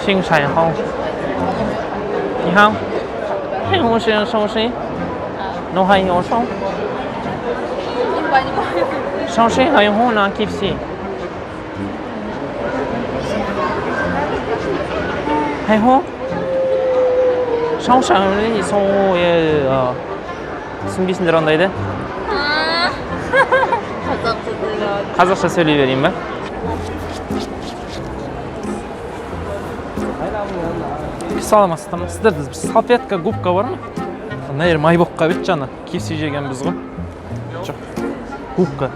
青山好。你好，黑红是什谁？侬还有双？双谁还有红呢？KFC。还红？双山이 소의 숨기신 줄 안다이데? Қазақша söyley vereyim ben. Саламатсыздар ма? Сіздерде салфетка, губка бар ма? Наверное, майбоққа бет жаны. KFC жегенбіз ғой. Жоқ. Губка.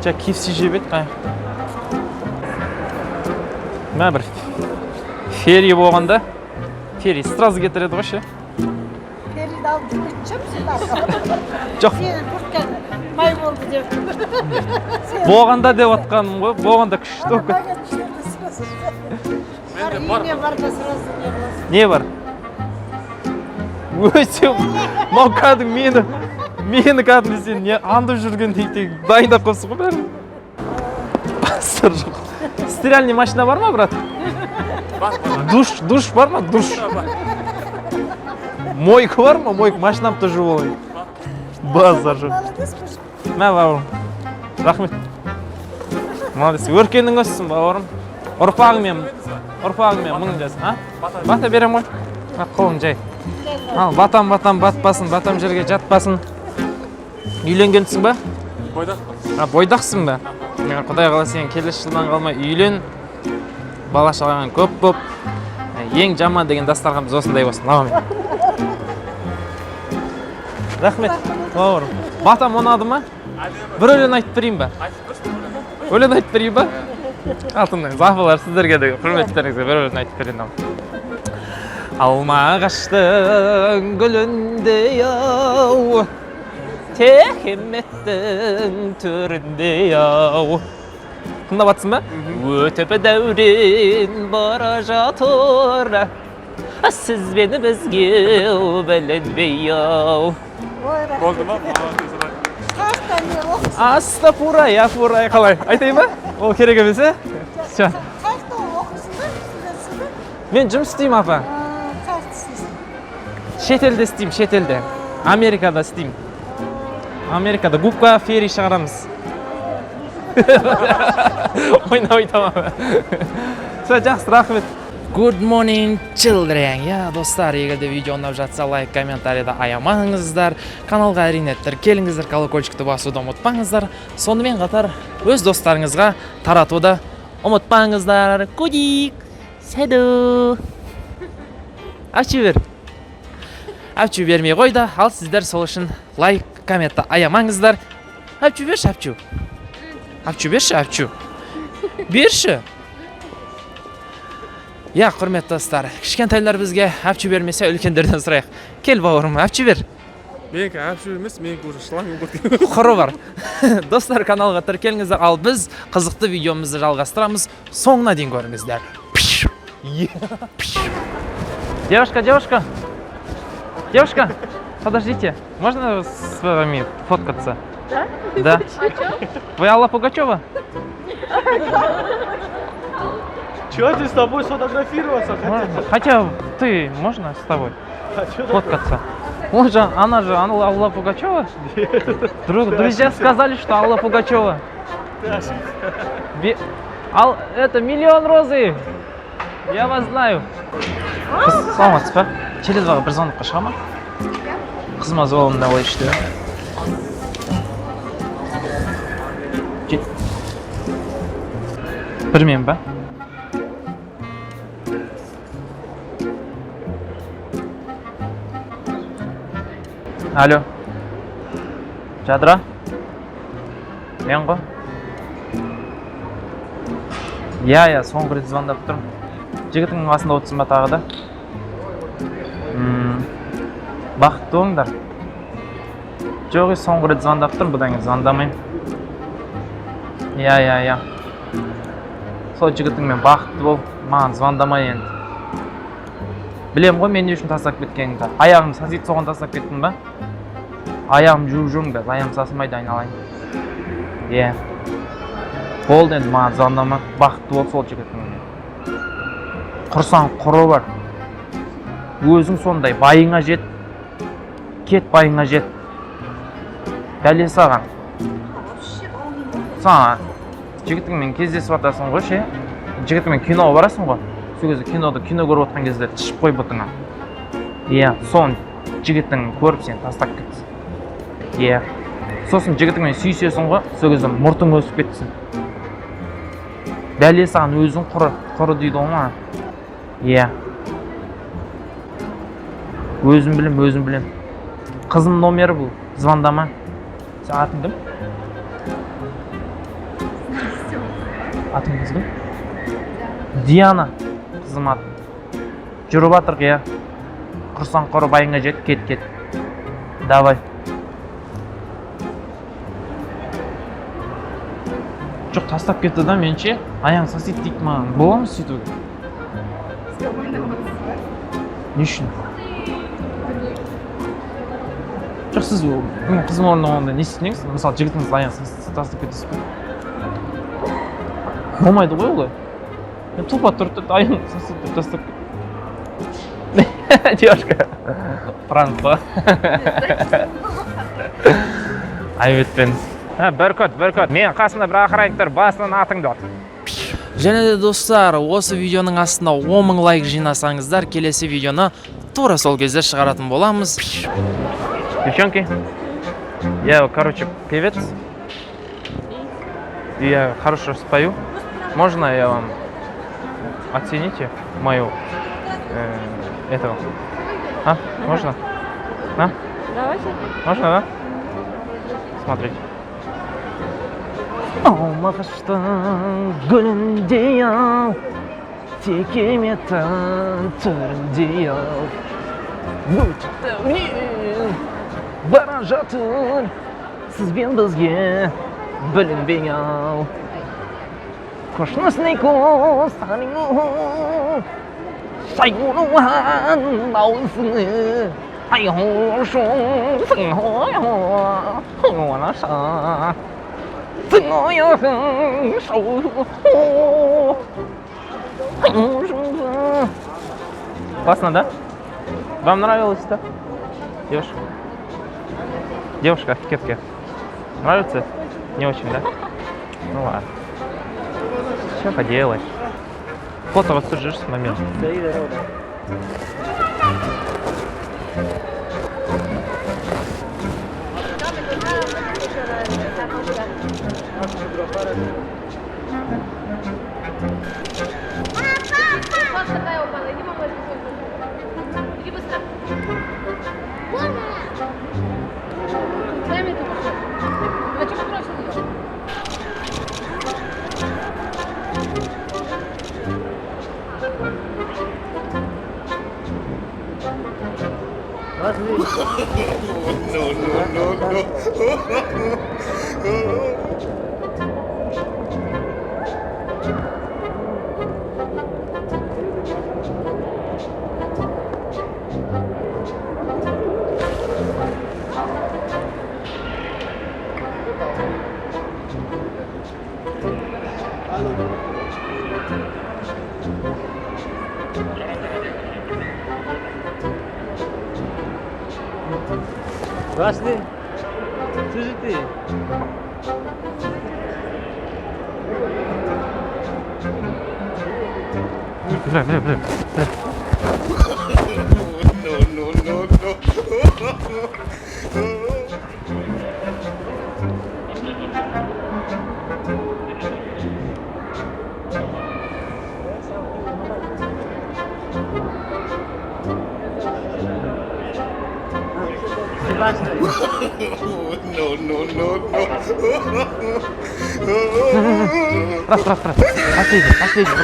Жа KFC жеп ет қай. Мә бір ферри болғанда, ферри сразу кетіреді ғой ше. Ферриді алып жүргенше сіздер. Жоқ. Сені бүрткен май болды деп. Болғанда деп атқаным ғой, болғанда күшті болып кетті. Не бар да сразу не болады. Не бар? Өте, мынау кәдімгі мені кәдімгі сен не андып жүргендей дайындап қойсың ғой бәрін. Бастыр жоқ. Стиральный машина бар ма, брат? Душ бар ма? Душ. Мойка бар ма? Мойка машинам тоже болай. Базар жоқ. Мә бауырым. Рахмет. Молодец. Өркенің өссін бауырым. Ұрпағыңмен мұның жасын, а? Бата берем ғой. Қолың жай. Ал, батам батпасын, батам жерге жатпасын. Үйленгенсің ба? Бойдақпын. Бойдақсың ба? Құдай қаласа сен келесі жылдан қалмай үйлен. Бала шағаң көп боп. Ең жаман деген дастарханымыз осындай болсын. Лауамен. Рахмет. Бауырым. Батам ұнады ма? Бір өлең айтып берейін ба? Өлең айтып берейін ба? Алтынның зағбылар сіздерге де құрметтеріңізге бір өлең айтып берейін. Алма ағаштың гүліндей ау, текеметтің түріндей ау. Тыңдап атсың ба? Өтіп дәурен бара жатыр, сіз бені бізге білінбей ау. Болды ма? Аста пурай қалай? Айтайын ба? Ол керек емес, е? Қайықта оқысыңдар, сіздер? Мен жұмыс істеймін, апа. Қайықта істейсің? Шетелде істеймін, шетелде. Америкада істеймін. Америкада губка, ферри шығарамыз. Ойнап айтамын. Жақсы, рахмет. Good morning, children. Я, достар, егерде видео ұнап жатса, лайк, комментарийда аямаңыздар. Каналға әрине тіркеліңіздер, колокольчикті басуды ұмытпаңыздар. Сонымен қатар өз достарыңызға таратуды ұмытпаңыздар. Кудик, сәду. Әпчу бермей қойды, ал сіздер сол үшін лайк, комментті аямаңыздар. Әпчу берші, әпчу. Әпчу берші, әпчу. Берші. Я, құрметті достар, кішкентайлар бізге әпчу бермесе, үлкендерден сұрайық. Кел, бауырым, әпчу бер. Менікі әпчу емес, менікі уже шлангым болды. Құры бар. Достар, каналға тіркеліңіздер, ал біз қызықты видеомызды жалғастырамыз. Соңына дейін көріңіздер. Девушка, подождите, можно с вами фоткаться? Да? Да. Вы Алла Пугачева? Чего ты с тобой сфотографироваться хотел? Хотя ты, можно с тобой фоткаться? Она же Алла Пугачева? Друзья сказали, что Алла Пугачева. Это миллион розы. Я вас знаю. Саламатсыз ба? Теледваға бір звондыққа шыға ма? Қызыма звонымда ой ішті. Бірмен ба? Алло. Жадыра? Мен ғой? Я, соңғы рет звондап тұрмын. Жігітіңнің қасында отырсың ба тағы да? Бақытты болыңдар. Жоқ, соңғы рет звондап тұрмын, бұдан кейін звондамайым. Я. Сол жігітіңмен бақытты бол, маған звондамай енді. Білем ғой, мен не үшін тастап кеткеніңді. Аяғым сасиды, соған тастап кеттің ба? Аяғым жуып-жуың да, аяғым сасымайды айналайын. Болды енді маған звондама. Бақытты бол сол жігітіңе. Құрсаң құры бар. Өзің сондай байыңа жет. Кет байыңа жет. Дәле саған. Саған жігітіңмен кездесіп жатасың ғой ше. Жігітіңмен киноға барасың ғой. Сол кезде кино көріп отқан кезде тышып қой бұтыңа. Иә, соны жігітің көріп сен тастап кетсін. Иә. Сосын жігітіңмен сүйсесің ғой, сол кезде мұртың өсіп кетсін. Дәле саған өзің құры дейді ғой. Иә. Өзім білем. Қызым номері бұл, звондама. Сен атың кім? Атың кім? Диана. Қызым аты. Жүріп атырық, иә. Құрсаң құры байыңа жет, кет. Давай. Жоқ, тастап кетті да менше. Аяң сасит дейді маған. Бола ма сөйтуге? Не үшін? Жоқ, сіз қызым орнына болғанда не істейсіз? Мысалы, жігітіңіз аяң тастап кетесіз бе? Болмайды ғой олай. Тупо тұрды, аяң тастап кетті. Девушка. Пранк па? Айбетпен. Бүркіт. Мен қасында бір охранниктер басынан атыңды от. Және де достар, осы видеоның астына 10.000 лайк жинасаңыздар, келесі видеоны тура сол кезде шығаратын боламыз. Девчонки, я, певец. И я хорошо спою. Можно я вам оцените мою этого? А? Можно? А? Давайте. Можно, да? Смотрите. Алмағыштың гүліндей ау, текеметтің түріндей ау, өтіп дәурен бара жатыр, сізбен бізге білінбей ау. Қошнасынай қостарыңы, сайғуруан ауысыны, айғошың сыңғуанаша. Классно, да? Вам нравилось, да? Девушка? Девушка в кепке. Нравится? Не очень, да? Ну ладно. Что поделаешь? Фото воссужишь с момента. Здравствуйте. Слушайте. Бля. Последний,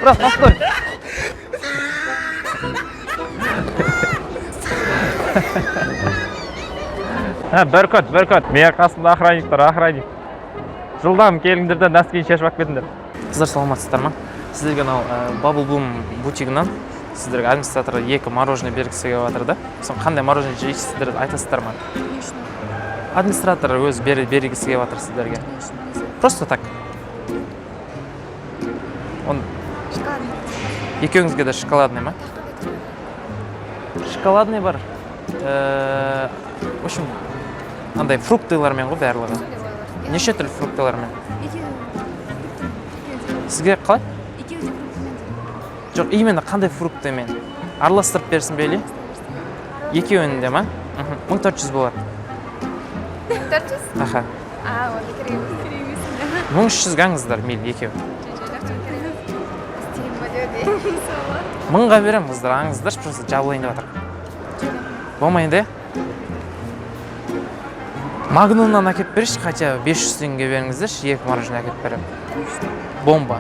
брат, постой. Бүркіт. Мен қасымда охранник. Жылдам келіңдерден нәскейін шешіп ақ кетіңдер. Қыздар саламатсыздар ма? Сіздерге анау Bubble Boom бутигінен сіздерге администратор 2 мороженое бергісі келіп жатыр да. Соң қандай мороженое жейсіздер айтасыздар ма? Администратор өз бергісі келіп жатыр сіздерге. Просто так. Он екеуіңізге де шоколадный ма? Шоколадный бар. В общем, андай фруктылармен ғой барлығы. Неше түрлі фруктылармен? Сізге қалай? Жоқ, именно қандай фруктымен? Араластырып берсін бейлі? Екеуінде ма? 1400 болады. 400? Аха. Оны кереміз. 1300 аңыздар мейлі екеу. Істейін ба деді. Мыңға берем қыздар, аңыздар просто жабылайын деп жатыр. Болмайын да? Магнумнан әкеп берші, хотя 500 теңге беріңіздерші, 2 мороженое әкеп берем. Бомба.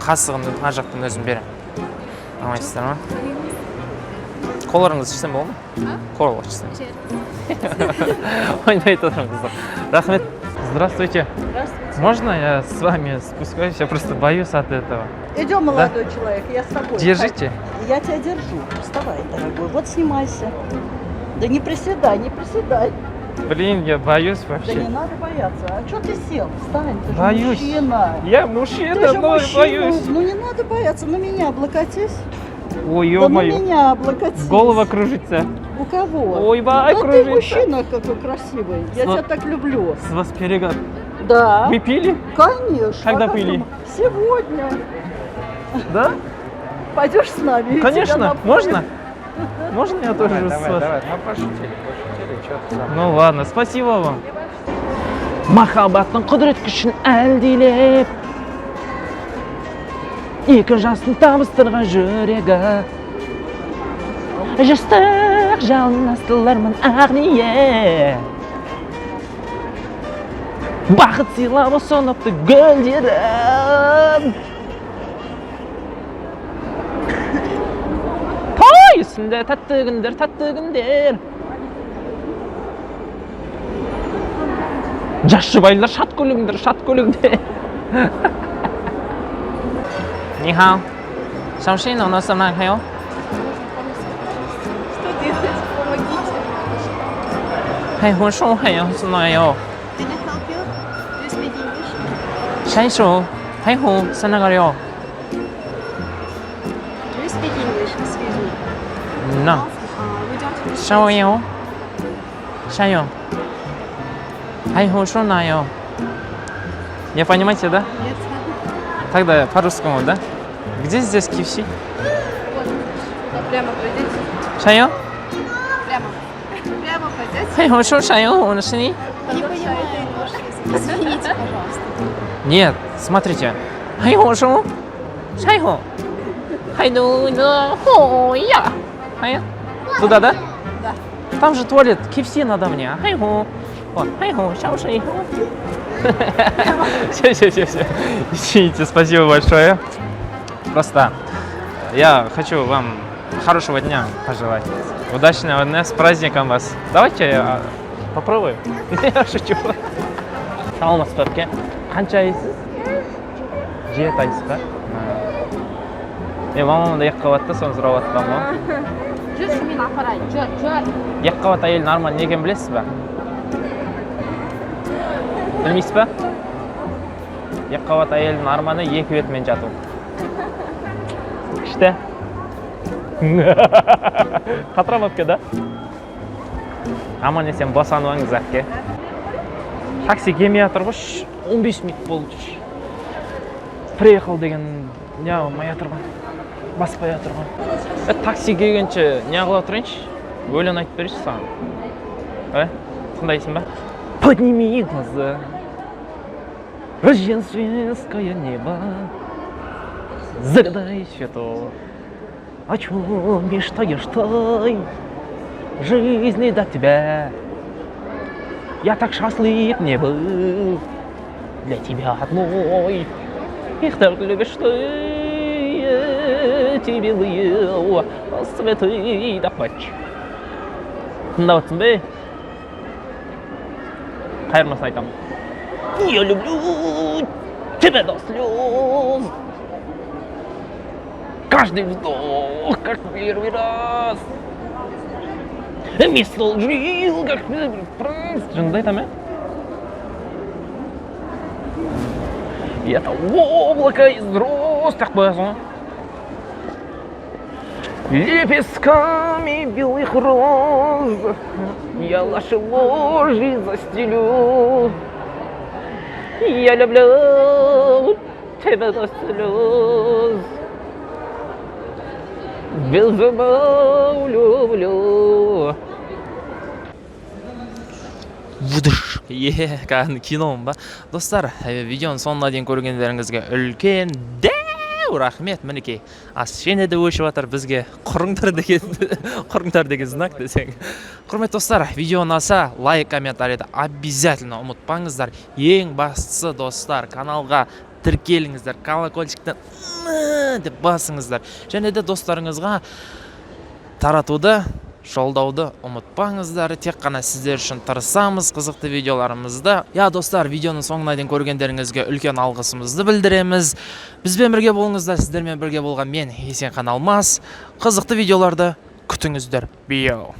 Қасығымды ар жақтан өзім берем. Алмайсыздар ма? Қоларыңызды ішсем болды ма? Қолар ішсем. Ойнай тұрмын қыздар. Рахмет. Здравствуйте. Здравствуйте. Можно я с вами спускаюсь? Я просто боюсь от этого. Идем, молодой человек, я с тобой. Держите. Я тебя держу. Вставай, дорогой. Вот снимайся. Да не приседай, не приседай. Блин, я боюсь Да не вообще. надо бояться. А что ты сел? Встань, ты же Боюсь. мужчина. Я Ты мужчина, же но мужчина. боюсь. Ну не надо бояться. На меня облокотись. Ой, Да на ё-моё. меня облокотись. Голова кружится. У кого? Ой, бай, Да ты кружится. мужчина какой красивый. Я Сла- тебя так люблю. С вас перегад. Да. Вы пили? Конечно. Когда А как пили? ты- Сегодня. Да? Пойдешь с нами? Я тебя Конечно. напою. Можно? Можно я тоже с вас? Ну пошутили, что ты сам. Ну ладно, спасибо вам. Махаббаттың құдірет күшін әлдилеп, екі жастың табыстырған жүрегі, жастық жалын астылармын ақ ниет, бақыт сыйлап ұсыныпты гүлдерін. Той үстінде тәтті күндер, тәтті күндер. Жас жұбайлар шат күліңдер, шат күліңдер. Ни хао. 小心呢，那什么还有？ Что делать? Помогите. 还有什么还有什么有？ Can I help you? Do you speak English? 谁说？还有什么有 Do you speak English? Excuse me. ？No， We don't 啥有？啥有？还有什么有？Не понимаете, да? Нет. Тогда по-русскому, да? Где здесь KFC? Прямо пойдете? 啥有？ Прямо. Прямо пойдете? 还有说啥有？我那是你？ Не понимаю. Извините, пожалуйста. Нет, смотрите. 还有什么？啥有？还有呢？哦呀！还有туда, да? Да. Там же туалет, KFC надо мне. Хайху. Вот, хайху, шауши. Все. Извините, спасибо большое. Просто я хочу вам хорошего дня пожелать. Удачного дня, с праздником вас. Давайте я попробую. Я шучу. Саламат папке. Қанша айсыз? 7 айсыз ба? Мамам да екі қабатта, соны сұрап жатқам ғой. Жүрші мен апарайын. Жүр. Екі қабат әйел нормально не екенін білесіз ба? Білмейсіз ба? Екі қабат әйелдің арманы екі бетімен жату. Күшті. Қатыра бапке, да? Аман есен босануыңыз әпке. Такси келмей жатыр ғой, 15 минут болды. Приехал деген не алмай жатыр ғой. Баспай жатыр ғой. Такси келгенше не қыла тұрайыншы? Өлең айтып берейінші саған. Тыңдайсың ба? Подними глаза, рождественское небо, загадай свету, о чем мечтаешь ты, жизни до тебя. Я так счастлив не был, для тебя одной, их так любишь ты, я тебе лил цветы да плачь. Тыңдап отырсың бе? Қайырмасын айтамын. Я люблю тебя до слез. Каждый вздох, как первый раз. Мистер Дрил, как принц. Шынымды айтам, И это облако из роз, так қоясың. Лепестками белых роз я ваши ложи застелю. Я люблю тебя до слез. Безумно люблю. Вудыш. Кәдімгі кином ба. Достар, видеоның соңына дейін көргендеріңізге үлкен рахмет. Мінекей, ашшене де өшіп жатыр бізге құрыңдар деген знак десең. Құрмет достар, видео ұнаса, лайк, комментарийді обязательно ұмытпаңыздар. Ең бастысы достар, каналға тіркеліңіздер, колокольчиктен деп басыңыздар. Және де достарыңызға таратуды, жолдауды ұмытпаңыздар. Тек қана сіздер үшін тырысамыз қызықты видеоларымызды. Достар, видеоның соңына дейін көргендеріңізге үлкен алғысымызды білдіреміз. Бізбен бірге болыңыздар, сіздермен бірге болған мен Есенхан Алмас. Қызықты видеоларды күтіңіздер. Био.